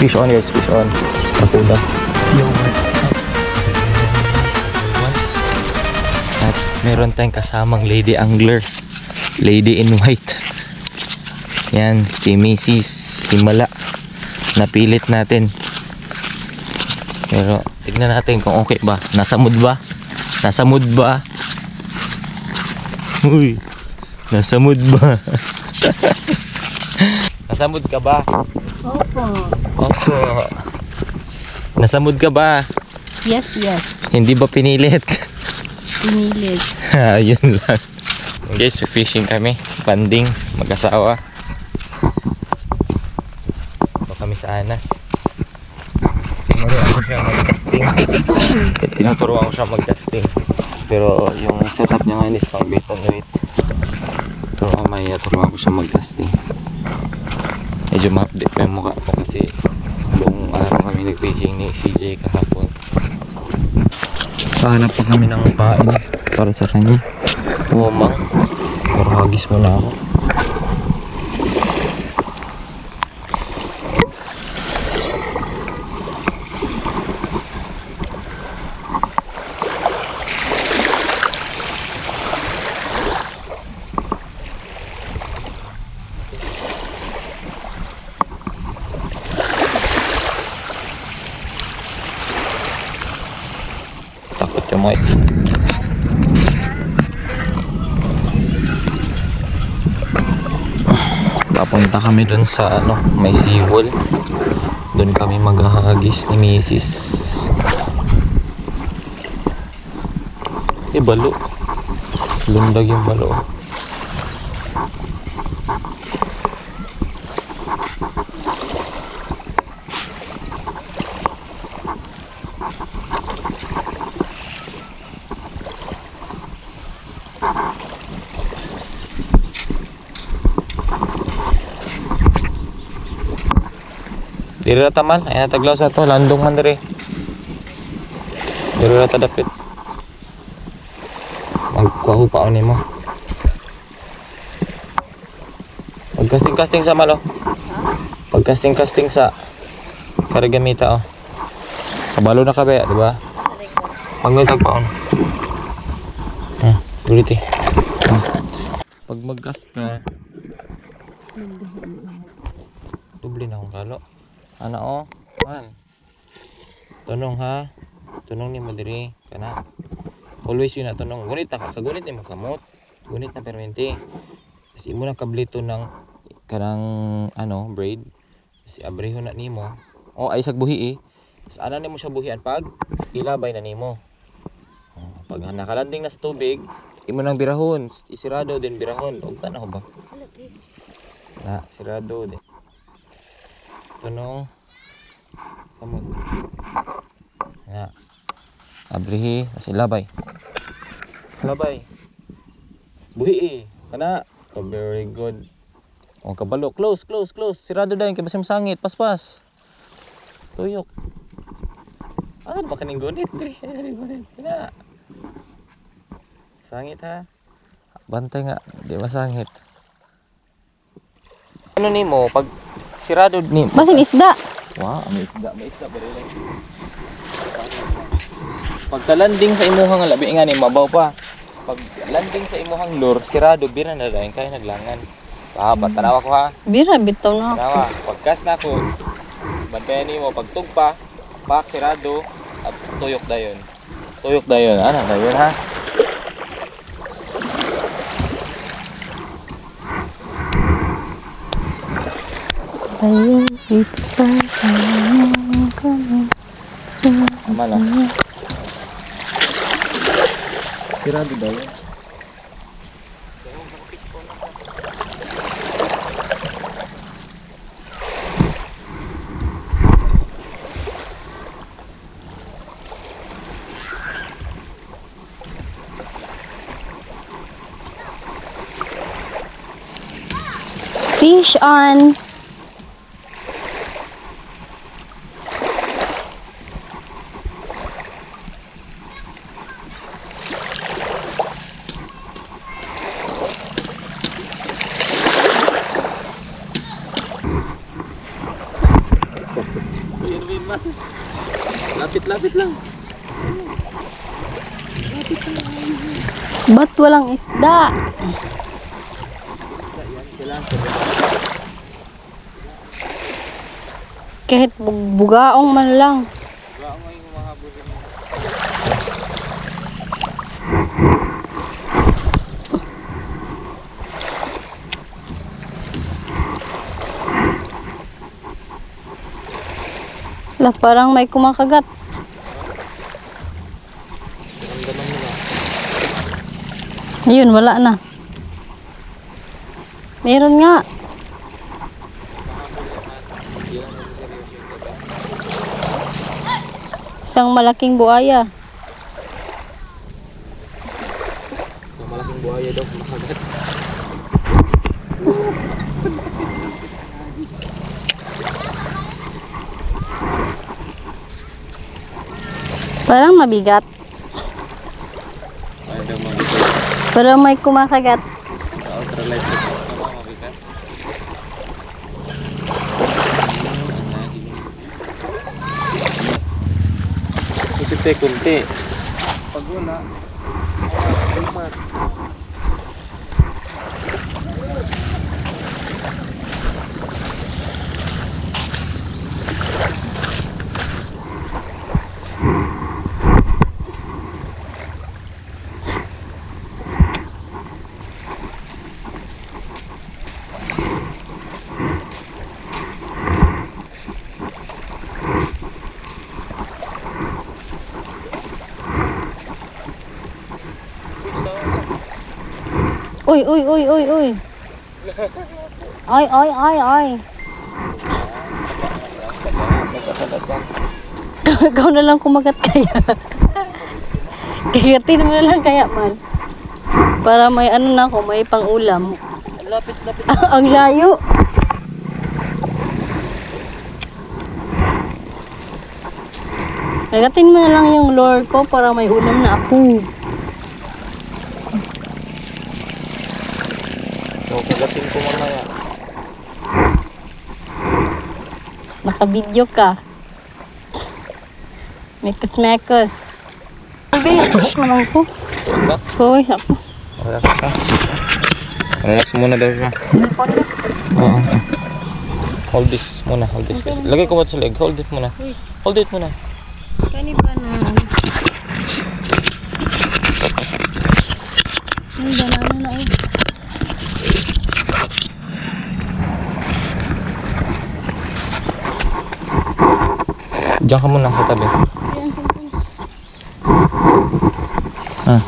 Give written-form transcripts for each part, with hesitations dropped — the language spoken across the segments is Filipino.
Fish on, yes, fish on. Pakuda. At meron tayong kasamang lady angler. Lady in white. Yan, si Mrs. Himala. Napilit natin. Pero tignan natin kung okay ba. Nasa mood ba? Nasa mood ba? Uy, nasa mood ba? Nasa mood ka ba? Opo. Opo. Nasa mood ka ba? Yes, yes. Hindi ba pinilit? Pinilit. Ayun lang. Guys, fishing kami. Banding, mag-asawa. Ito kami sa Anas. Tinuruan ko siya mag-casting. Tinuturuan ko siya mag-casting. Pero yung setup niya ngayon is pang bait and weight. So mamaya turuan ko siya mag-casting. Medyo ma-update pa yung mukha ko kasi buong araw kami nag-fishing ni CJ kahapon. Pahanap pa kami ng pain para sa kanya. Umang. Marahagis muna ako. Takot yung mga papunta kami dun sa ano, may seawall. Dun kami maghahagis ni Mrs. Balo. Lundag yung balo. Diri rata man, ay nataglaw sa to, landong man diri. Diri rata dapit. Magkahupaon nimo. Pagkasting-kasting sa malo. Pagkasting-kasting sa karagamita oh. Kabalo na ka ba, di ba? Pagmay tagpaon. Ulit eh. Pag mag-cast ka, doble na akong kalo. Ana oh, man. Tunong ha. Tunong ni mo diri kana. Always yun na tunong. Gunit na ka. Sa gunit ni mo kamot. Gunit na permente. Kasi imo na kablito ng kanang ano, braid. Si abreho na nimo. Oh, ay sag buhi eh. Sa ana nimo siya buhian pag ilabay na nimo. Oh, pag nakalanding na sa tubig, imo nang birahon. Isirado din birahon. Og tanaw ba? Na, sirado din. Tunong kamot na abrihi kasi labay buhi eh kana ka very good o kabalo close sirado dayon kay basta masangit paspas tuyok ano ba kaning gunit diri gunit kana sangit ha bantay nga di masangit ano nimo pag sirado ni Basin isda. wow, may isda ba rin. Pagka-landing sa imuhang labi nga ni mabaw pa. Pag landing sa imuhang lure, sirado bira na dayon kay naglangan. Tanawa ko ha. Bira bitaw na. Tanawa, pagkas na ko. Bantayan nimo pagtugpa, pak sirado at tuyok dayon. Ano dayon ha? Ayun, ipagkain kami sa Tama na. Sirado dayon. fish on. Lapit-lapit lang. Ba't walang isda? Kahit bugaong man lang. Baka may humahabol rin. Wala, parang may kumakagat. Ramdaman mo lang. Ayun, wala na. Meron nga. Hindi lang nasiseryoso yung gaga. Isang malaking buhaya. So malaking buhaya daw kumakagat. Parang mabigat. Ayaw daw mabigat. Pero may kumakagat. Ultralight ito. Tama, mabigat. Isip tayo kunti. Pag wala, umat. Uy, uy, uy, uy, uy. Ay, ay, ay, ay. Ikaw na lang kumagat kaya. Kagatin mo na lang kaya man. Para may ano na ako, may pang-ulam. Lapit-lapit. Ang layo. Kagatin mo na lang yung lure ko para may ulam na ako. So, kagatin ko mamaya. Naka-video ka. Mekos-mekos. Fish naman ko. Wala. Hoy, ako. Relax ka. Relax muna daw siya. Oo. Hold this muna. Hold this. Kasi lagay ko mo sa leg. Hold it muna. Hold it muna. Kani ba na? Ay, banana na eh. Diyan ka muna sa tabi. Ah.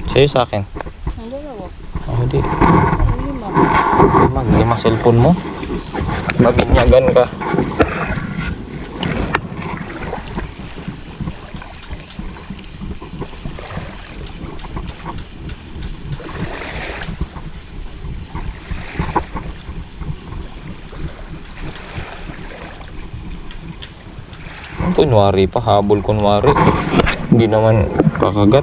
Sa'yo sa akin. Ang dalawa. Oh, hindi. Ay, lima. Maglima cellphone mo. Mabinyagan ka. Kunwari pa, habol kunwari. Hindi naman kakagat.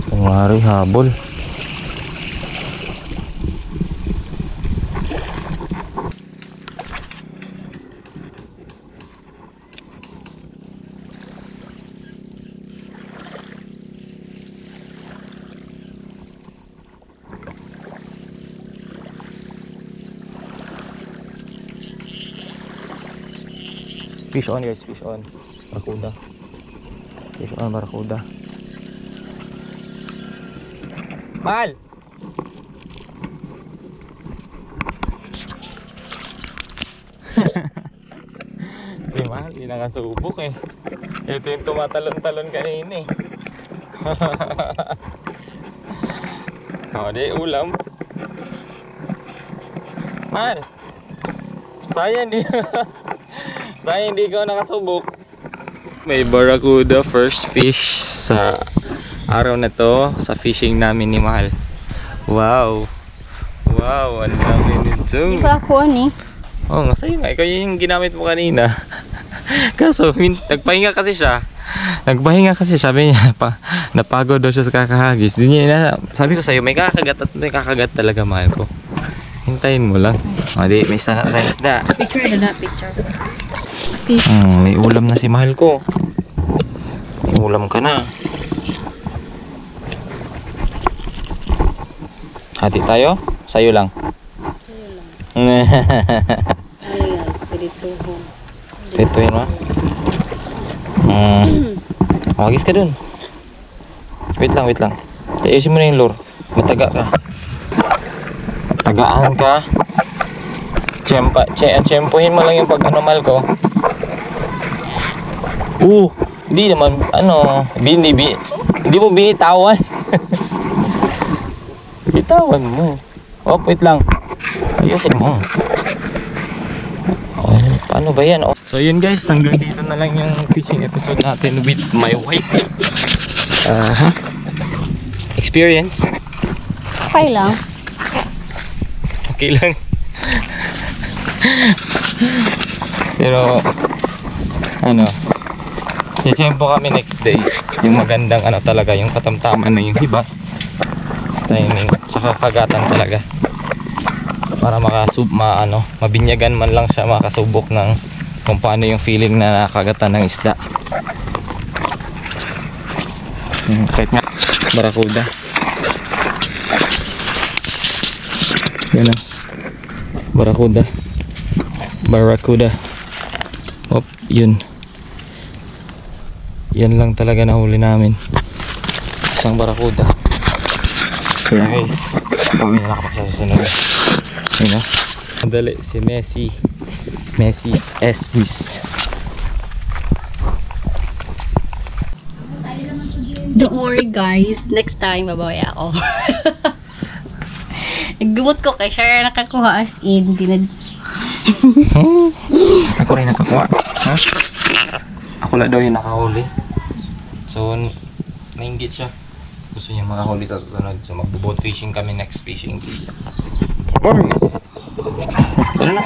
Kunwari habol. Fish on guys, fish on. Barakuda. Fish on, barakuda. Mal! Si Mal, hindi nakasubok eh. Ito yung tumatalon-talon kanina eh. O, di ulam. Mal! Sayang di. Sayang hindi ko nakasubok. May barakuda first fish sa araw na to sa fishing namin ni Mahal. Wow. Wow, ang dami nito. Di ba ako ani? Oo nga, sa'yo nga. Ikaw yung ginamit mo kanina. Kaso, nagpahinga kasi siya. Nagpahinga kasi, sabi niya, napagod daw siya sa kakahagis. Di niya na, sabi ko sa'yo, may kakagat talaga, mahal ko. Hintayin mo lang. O, di, may sana tayong isda. Picture na picture. May ulam na si mahal ko. May ulam ka na. Hati tayo? Sa'yo lang. Ayan, pirituhon. Prituhin mo. Magis ka dun. Wait lang. Ayusin mo na yung lure. Mataga ka. Tagaan ka. Tsempuhin mo lang yung pag-anomal ko. Hindi naman, hindi mo binitawan. Bitawan mo. Wait lang. Ayusin mo. Paano ba yan? So yun guys, hanggang dito na lang yung fishing episode natin with my wife. Experience? Okay lang. Okay lang. Pero po kami next day. Yung magandang talaga, yung katamtaman na yung hibas. Timing, saka kagatan talaga. Para mabinyagan man lang siya, makasubok ng kung paano yung feeling na nakagatan ng isda. Kahit nga barakuda. Yan o. Barakuda. Yun. Yan lang talaga nahuli namin. Isang barakuda. Kaya guys, kami na nakapagsasunod. Yun o. Madali si Messi's Esquis. Don't worry guys, next time babawi ako. Naggumot ko kay siya nakakuha as in. Ako rin nakakuha. Ako lang daw yung nakahuli. So, nainggit siya. Gusto niya makahuli sa susunod. So, magbo-boat fishing kami next fishing. Tara na.